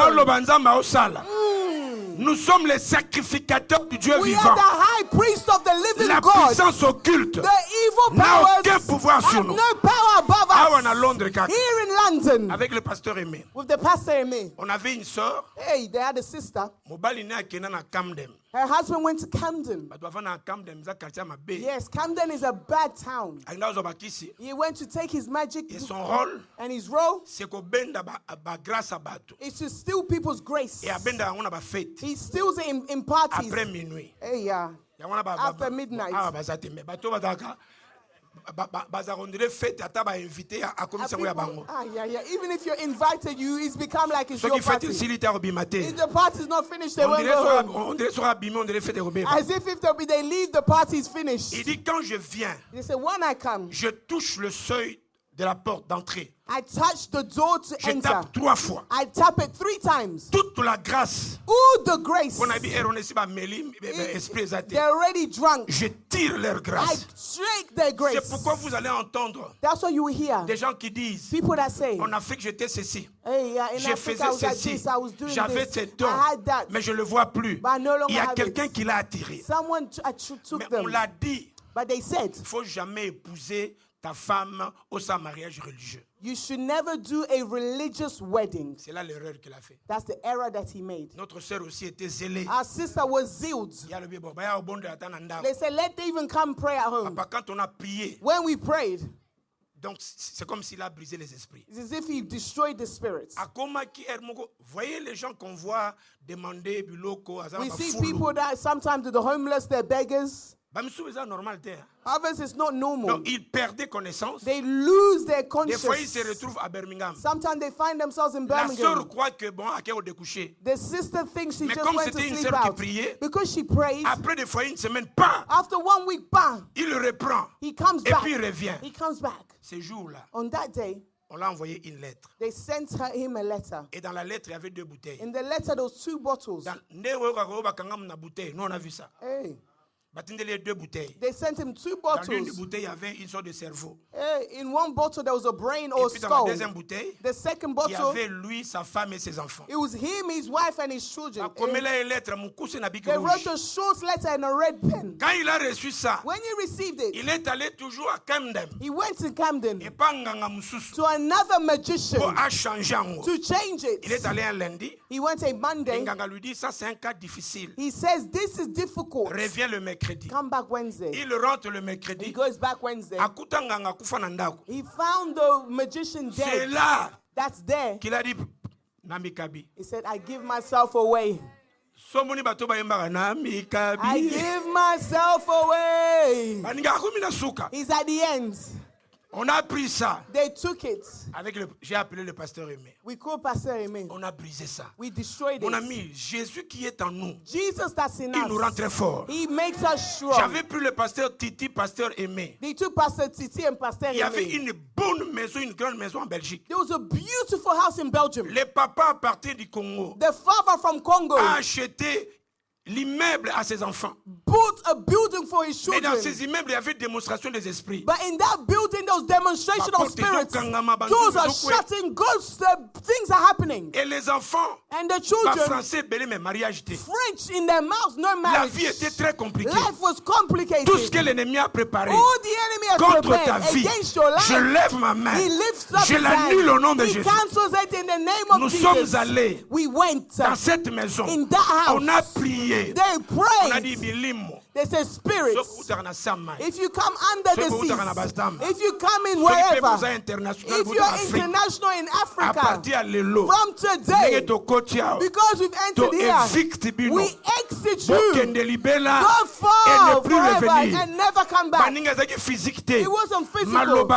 Nous sommes les sacrificateurs du Dieu we vivant. Are the high priest of the living la God. Puissance occulte n'a aucun pouvoir sur nous. No power above us. À Londres, here in London, avec le pasteur Aimé, with the pastor Aimé, on avait une sœur. Hey, they had a sister. Her husband went to Camden. Yes, Camden is a bad town. He went to take his magic, and his role is to steal people's grace. He steals it in parties. Hey, yeah. After midnight. Even if you're invited, it's become like it's your party. If the party is not finished, they won't go home. As if they leave, the party is finished. They say, when I come, je touche le seuil de la porte d'entrée. I touch the door to je enter. Tape 3 fois. I tap it 3 times. Toute la grâce. All the grace. They're already drunk. Je tire leur grâce. I shake their grace. C'est pourquoi vous allez entendre. That's what you will hear. Des gens qui disent. People that say. En Afrique j'étais ceci. Hey, yeah, je faisais ceci. J'avais ces dons. Mais je le vois plus. Il y a quelqu'un qui l'a attiré. Someone took mais them. on l'a dit. But they said. Il faut jamais épouser ta femme au sein mariage religieux. You should never do a religious wedding. C'est là l'erreur qu'il a fait. That's the error that he made. Notre sœur aussi était zélée. Our sister was zealed. They said, let them even come pray at home. Papa, quand on a prié, when we prayed, donc c'est comme s'il a brisé les esprits. It's as if he destroyed the spirits. Voyez les gens qu'on voit demander biloko. We see people that sometimes the homeless, they're beggars. Normal. Others, it's not normal. Donc, ils perdent connaissance. They lose their Des conscience. fois, ils se retrouvent à Birmingham. Sometimes they find themselves in La Birmingham. sœur croit que bon, au découcher. The sister thinks she Mais just comme went to c'était une sleep sœur qui out. priait, Because she prayed, après des fois une semaine, pas. after 1 week, bang, Il le reprend. he comes Et back. puis il revient. He comes back. Ces jours-là, On that day, on l'a envoyé une lettre. they sent him a letter. Et dans la lettre, il y avait 2 bouteilles. In the letter, there was 2 bottles. On a vu ça. Hey. Les 2 bouteilles. They sent him 2 Dans une bottles. bouteille, il y avait une sorte de cerveau. Hey, in one bottle, there was a brain Et or puis dans la skull. deuxième bouteille, The second il y bottle, avait lui, sa femme et ses enfants. it was him, his wife, and his children. Comme il a une lettre, mon cousin n'a They wrote a short letter in a red pen. Quand il a reçu ça, When he received it, il est allé toujours à Camden. he went to Camden Et pas nganga mususu. to another magician Pour a changé en haut. to change Il est it. allé un lundi. He went a Et Monday. nganga lui dit, ça c'est un cas difficile. He says, this is difficult. Reviens le mercredi. Come back Wednesday. Il rentre le He mercredi. goes back Wednesday. Akuta nganga kufa na ndako. He found the magician C'est dead. là That's there. qu'il a dit, Namikabi. He said, I give myself away. Somoni bato ba yembaka I Namikabi. give myself away. Baninga kumi na suka. He's at the end. On a pris ça. They took it. J'ai appelé le pasteur Aimé. We called Pastor Amen. On a brisé ça. We destroyed Mon it. ami, Jésus qui est en nous, Jesus that's in il nous rend us. très fort. He makes us strong. J'avais pris le pasteur Titi, pasteur Aimé. They took Pastor Titi and Pastor Il y avait Amen. une bonne maison, une grande maison en Belgique. There was a beautiful house in Belgium. Le papa à partir du Congo The father from Congo a acheté l'immeuble à ses enfants. built a building for his Mais dans children. ces immeubles, il y avait démonstration des esprits. But in that building, there was demonstration of spirits. Doors are shutting, ghosts, things are happening. Et les enfants, And the pas children, français, belé, mais mariage était. French in their mouths, no La marriage. vie était très compliquée. Life was complicated. Tout ce que l'ennemi a préparé All the enemy has contre ta prepared vie, against your life. je lève ma main. He lifts up Je his l'annule hand. au nom de He Jésus. cancels it in the name of Nous Jesus. sommes allés We went dans cette maison. in that house. On a prié. They On a dit prayed. bilimo. They said, spirits, If if you come under the seas, if you come in you wherever, international, if you're international in à Africa, partir à l'élo, from today, because because we've entered here, we exit you. Go far forever and never come back. It wasn't physical,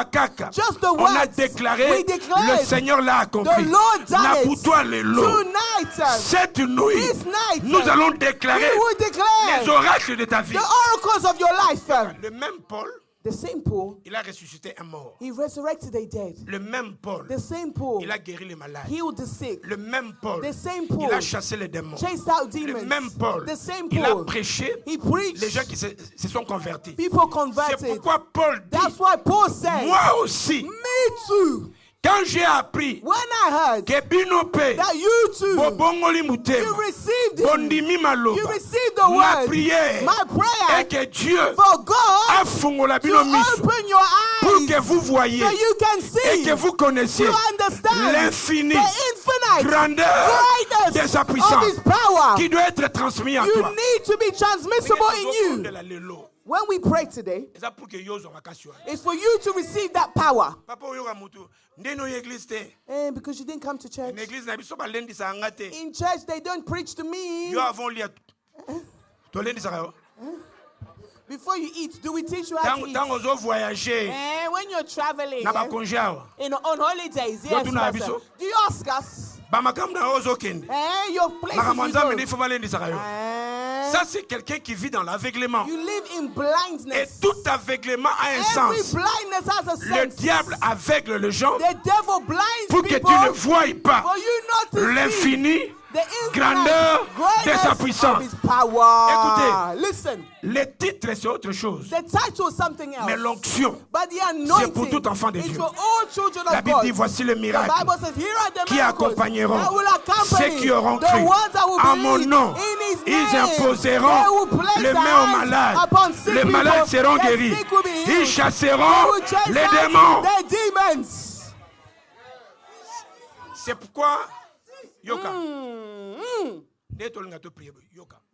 just the On a words. déclaré, We declared, le Seigneur l'a accompli. the Lord done it. Napoutoua l'élo. Tonight, Cette nuit, this night, nous allons we déclarer will les declare oracles de ta vie. the oracles of your life. Le même Paul, The same Paul, il a ressuscité un mort. he resurrected a dead. Le même Paul, The same Paul il a guéri les malades. healed the sick. Le même Paul, The same Paul il a chassé les démons. chased out Le demons. même Paul, The same il a Paul, prêché he preached. les gens qui se sont convertis. People C'est converted. pourquoi Paul dit, That's why Paul said, moi aussi, me too. quand j'ai appris When I heard que binope, that you too, bobongoli you mutema, received it, bondimi you maloba, received the ma word, prière my prayer, est que Dieu for God afungola to bino miso open your pour eyes que vous voyez so you can et see, que vous connaissiez to understand l'infini the infinite grandeur de greatness sa of puissance His power. qui doit être transmis en You toi. need to be transmissible in you. When we pray today, Eza pour que yo zonga kasio. it's for you to receive that power. Papa oyoka mutu ndeno yeglise te. And because you didn't come to church. Na église na biso ba lendi sa ngate. In church, they don't preach to me. Yo avons lia. To lendi sa yo. Before you eat, do we teach you how to eat? Tango zo voyager. When you're traveling, Na ba congé awa. on holidays, Yo yes, tuna Pastor. biso. Do you ask us? Ba makam na ozo kende. Your place Makamanza you meni go. faut ba lendi sa yo. Ça c'est quelqu'un qui vit dans l'aveuglement. You live in Et blindness. tout aveuglement a un Every sens. blindness has a Le sense. diable aveugle les gens The devil blinds pour que people tu ne voies pas for you not to see l'infini the infinite grandeur de sa greatness puissance. of His power. Écoutez. Listen, Le titre c'est autre chose. the title is something else. Mais l'onction, But the c'est pour tout anointing enfant de is Dieu. for all children La of Bible God. dit voici le The miracle Bible says, here are the qui miracles accompagneront that will accompany ceux qui auront the cru. ones that will En mon believe nom, in His ils name. imposeront They will place les their mains aux hands malades. upon sick Les people. malades seront The guéris. sick will be Ils chasseront les démons. C'est pourquoi, Yoka.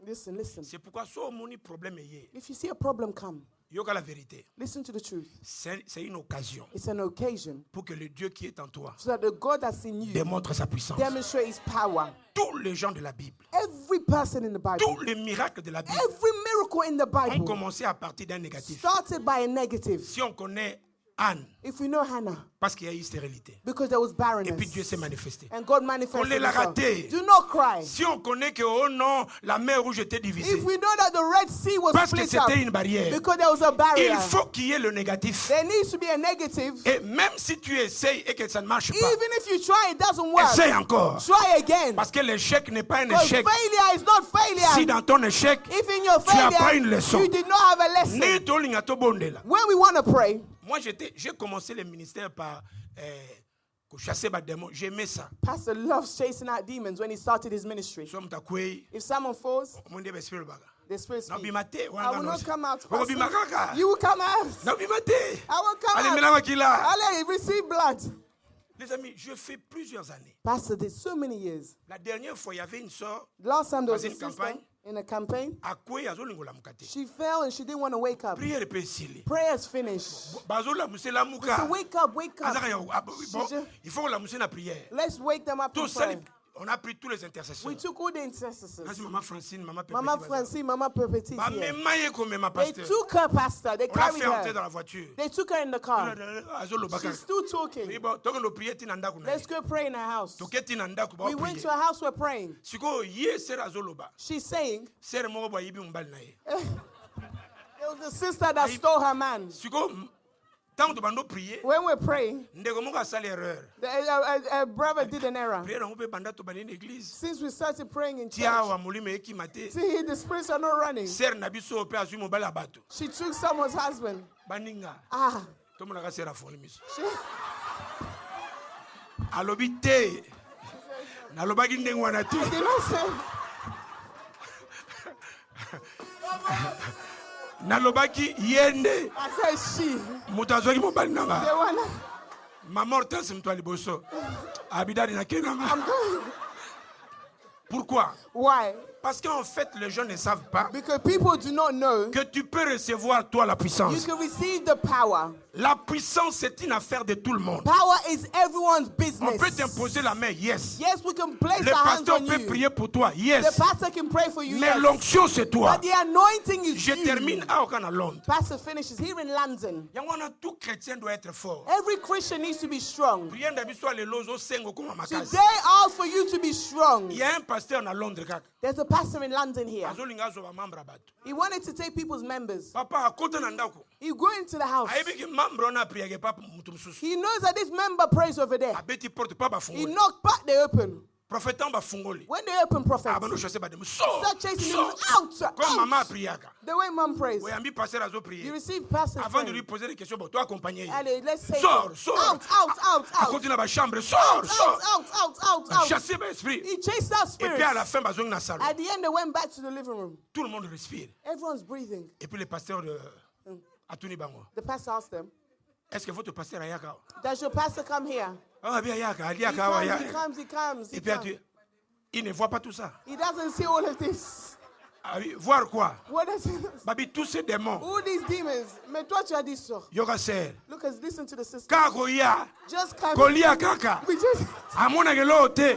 Listen. C'est pourquoi si on a un problème, If you see a problem come, Yoka la vérité. listen to the truth. C'est une occasion It's an occasion pour que le Dieu qui est en toi so that the God that's in you démontre sa puissance. demonstrate his power. Tous les gens de la Bible, Every person in the Bible, tous les miracles de la Bible every miracle in the ont Bible commencé à partir d'un négatif. started by a negative. Si on connaît Anne, If we know Hannah, parce qu'il y a eu stérilité, because there was et barrenness, puis Dieu s'est manifesté. and God On manifested l'a himself. raté. Do not cry. Si on connaît que oh non, la mer rouge était divisée, If we know that the Red Sea was parce que split up, c'était une barrière, because there was a barrier, il faut qu'il y ait le négatif. there needs to be a negative. Et même si tu essayes et que ça ne marche pas, Even if you try, it doesn't work. essaye encore. Try again. Parce que l'échec n'est pas un Because échec. failure is not failure. Si dans ton échec, If in your tu n'as pas failure, une leçon. you did not have a lesson. Né tolinga to bondela. When we want to pray, Moi, j'ai commencé le ministère par chasser les démons. J'aimais ça. Pastor loves chasing out demons when he started his ministry. Somme ta koué, If someone falls, mon Dieu, esprit le baga. the spirit Na speaks. bimate, I will not come out. Oko Pastor. bimakaka. You will come out. Na bimate. I will come Allez, out. mena makila. Allez, receive blood. Les amis, je fais plusieurs années. Pastor did so many years. La dernière fois, il y avait une sœur Last time there was Dans a une sister campagne. in a campaign. à koué azolingo la mukate. She fell and she didn't want to wake up. Prière pe sili. Prayers finished. Bazo la muse la muka. So wake up, wake up. Azaka ya bon, il faut la muse na prière. Let's wake them up Tout in ça, prayer. on a pris tous les intercesseurs. We took all the intercessors. Kasi maman Francine, maman Pépé. Mama Francine, Mama Peppetit Ba here. memaye comme ma They pasteur. took her, Pastor. They On l'a carried fait entrer her. dans la voiture. They took her in the car. Azolo baka. She's still talking. Oui, bon, donc on prier tina ndaku na. Let's go pray in her house. Toke tina ndaku ba We went to prier. her house, we're praying. Siko ye sera azolo ba. She's saying, Sera mo ba yibi mbali na ye. there was a sister that stole her man. Siko tant to bando prier. When we're praying, Ndeko mo ka sala erreur. a brother did an error. Prier on peut banda to bani église. Since we started praying in church, Tia wa mulime eki mate. see, the spirits are not running. Sera na biso pe azu mo bala bato. She took someone's husband. Baninga. Ah, To mo na ka sera foni miso. she, Alobi te. Nalobaki ndenge wana te. did not say, Nalobaki yende. I said she. Moto azwaki mobali nanga. They wanna, Mama Hortense mtu aliboso. Abidari na kenanga. I'm going. Pourquoi? Why? Parce qu'en fait, les gens ne savent pas Because people do not know que tu peux recevoir toi la you puissance. can receive the power. La puissance, c'est une affaire de tout le monde. Power is everyone's On business. peut t'imposer la main, yes. Yes, we can place Le our hands pasteur on peut you. prier pour toi, The yes. pastor can pray for you. Mais Yes. l'onction, c'est toi. But the anointing is Je you. termine à Okana Londres. Pastor finishes here in London. Yangwana, tout chrétien doit être fort. Every Christian needs to be strong. Prière d'habitude les lozo sengo comme makasi. Today asks for you to be strong. Il y a un pasteur à Londres kaka. There's a pastor in London here. Azolinga zo ba membre bato. He wanted to take people's members. Papa akota na ndako. He go into the house. Ayebi ki membre na prière ke papa mutu mususu. He knows that this member prays over there. Abeti porte papa He fungoli. knocked back, they open. Prophète ba fungoli. When they open, prophet, Abano chasser ba dem. Sors. start chasing Sors. him out. Comme maman Out. priaka. The way mom prays. Oyambi pasteur azo You prier. receive pastor's Avant de lui friend. poser des questions, bon, toi accompagner. Allez, let's take Sors, it. sors. Out, out, out, À out. côté de la chambre, sors, Out, sors. out, out. Chasser ba esprit. He chased out Et puis à la spirits. fin, bazong na salon. At the end, they went back to the living room. Tout le monde respire. Everyone's breathing. Et puis le pasteur de Atuni Bango. The pastor asked them, Est-ce que votre pasteur a yaka? does your pastor come here? Ah bien yaka, He yaka wa comes, he yaka. comes, he comes, he Et puis comes. il ne voit pas tout ça. He doesn't see all of this. Ah oui, voir quoi? What does he Babi tous ces démons. all these demons? Mais toi, tu as dit ça. Yoga ser. Look, listen to the sister. Kakoya. Just come. Kolia kaka. We just, Amona gelo te.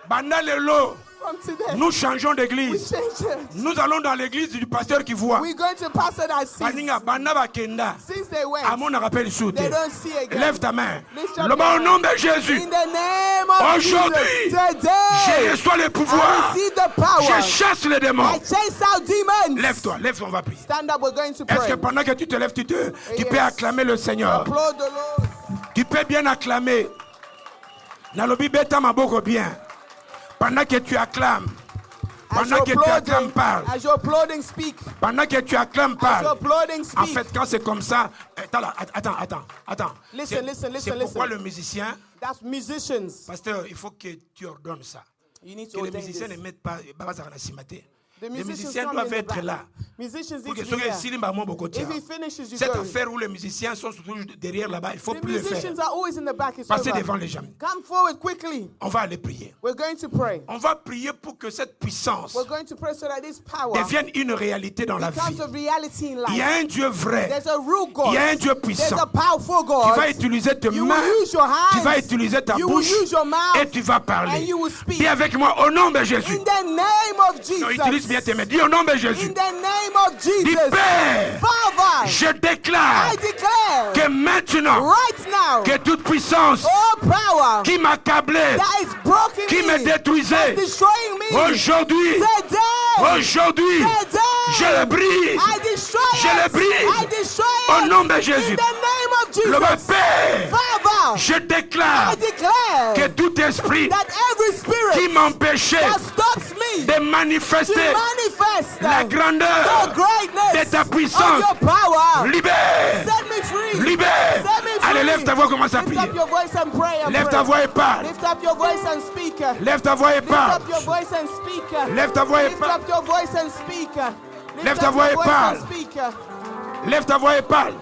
Banda lelo. from today, Nous changeons we d'église. change it. Nous allons dans l'église du pasteur qui voit. We're going to pastor that sees. Baninga banda bakenda. Since they went, Amona rappelle soute. they don't see again. Lève ta main. Lift up Le your au nom de Jésus. In the name of Aujourd'hui, Jesus, today, Je reçois le I pouvoir. receive the power. Je chasse les I démons. chase out demons. Lève-toi, lève-toi, on va prier. Stand up, we're going to Est-ce pray. que pendant que tu te lèves, tu peux Yes. acclamer le Seigneur? Applaud the Lord. Tu peux bien acclamer. Nalobi beta maboko bien. Pendant que tu acclames. Pendant que tu acclames, parle. As you're applauding, speak. Pendant que tu acclames, As you're parle. applauding, En speak. fait, quand c'est comme ça, attends. Listen, C'est pourquoi listen. le musicien, That's musicians. pasteur, il faut que tu ordonnes ça. You need Que to les ordain musiciens ne this. mettent pas Babazara Simate. Les musiciens doivent être là. Pour que ceux qui cette affaire où les musiciens sont toujours derrière là-bas, il ne faut plus le faire. Passez devant les gens. On va aller prier. On va prier pour que cette puissance devienne une réalité dans la vie. Il y a un Dieu vrai. Il y a un Dieu puissant qui va utiliser tes mains, qui va utiliser ta bouche et tu vas parler. Dis avec moi au nom de Jésus. Non, utilise bien tes mains. Dis au nom de Jésus. Dis Père, je déclare que maintenant, que toute puissance qui m'accablait, qui me détruisait, aujourd'hui, je le brise. Je le brise. Au nom de Jésus. Le Père, je déclare que tout esprit qui m'empêchait de manifester la grandeur de ta puissance, libère. Libère. Allez, lève ta voix, commence à prier. Lève ta voix et parle. Lève ta voix et parle. Lève ta voix et parle. Lève ta voix et parle. Lève ta voix et parle.